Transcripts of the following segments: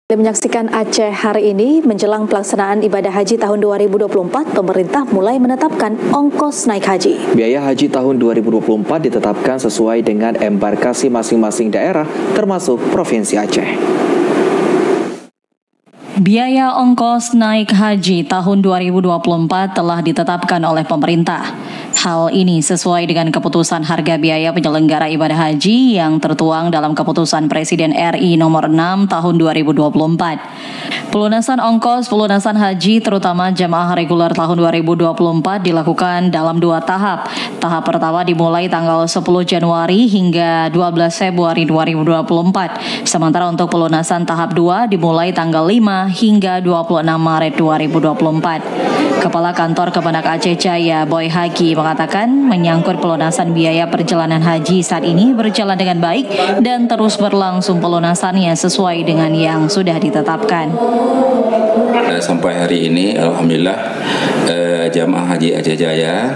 Menyaksikan Aceh hari ini, menjelang pelaksanaan ibadah haji tahun 2024, pemerintah mulai menetapkan ongkos naik haji. Biaya haji tahun 2024 ditetapkan sesuai dengan embarkasi masing-masing daerah, termasuk Provinsi Aceh. Biaya ongkos naik haji tahun 2024 telah ditetapkan oleh pemerintah. Hal ini sesuai dengan keputusan harga biaya penyelenggara ibadah haji yang tertuang dalam keputusan Presiden RI nomor 6 tahun 2024. Pelunasan ongkos pelunasan haji terutama jamaah reguler tahun 2024 dilakukan dalam 2 tahap. Tahap pertama dimulai tanggal 10 Januari hingga 12 Februari 2024. Sementara untuk pelunasan tahap 2 dimulai tanggal 5 hingga 26 Maret 2024. Kepala Kantor Kemenak Aceh Jaya, Boy Hagi, mengatakan menyangkut pelunasan biaya perjalanan haji saat ini berjalan dengan baik dan terus berlangsung pelunasannya sesuai dengan yang sudah ditetapkan. Sampai hari ini, alhamdulillah, jamaah haji Aceh Jaya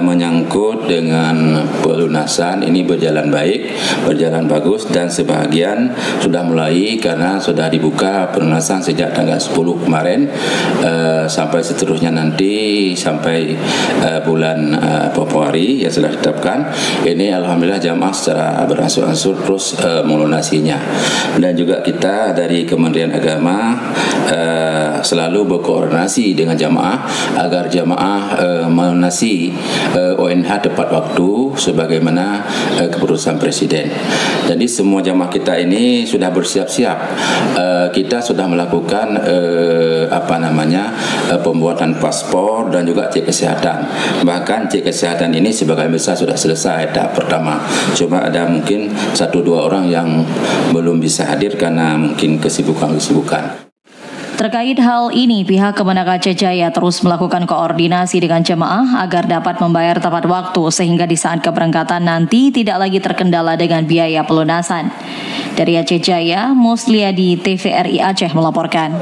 menyangkut dengan pelunasan ini berjalan baik, berjalan bagus, dan sebagian sudah mulai karena sudah dibuka pelunasan sejak tanggal 10 kemarin sampai seterusnya nanti sampai bulan Februari yang sudah ditetapkan. Ini alhamdulillah jamaah secara berangsur-angsur terus melunasinya, dan juga kita dari Kementerian Agama selalu berkoordinasi dengan jamaah agar jamaah melunasi ONH tepat waktu sebagaimana keputusan Presiden. Jadi semua jamaah kita ini sudah bersiap-siap. Kita sudah melakukan pembuatan paspor dan juga cek kesehatan. Bahkan cek kesehatan ini sebagian besar sudah selesai tahap pertama. Cuma ada mungkin 1-2 orang yang belum bisa hadir karena mungkin kesibukan. Terkait hal ini, pihak Kemenak Aceh Jaya terus melakukan koordinasi dengan jemaah agar dapat membayar tepat waktu sehingga di saat keberangkatan nanti tidak lagi terkendala dengan biaya pelunasan. Dari Aceh Jaya, Musliadi TVRI Aceh melaporkan.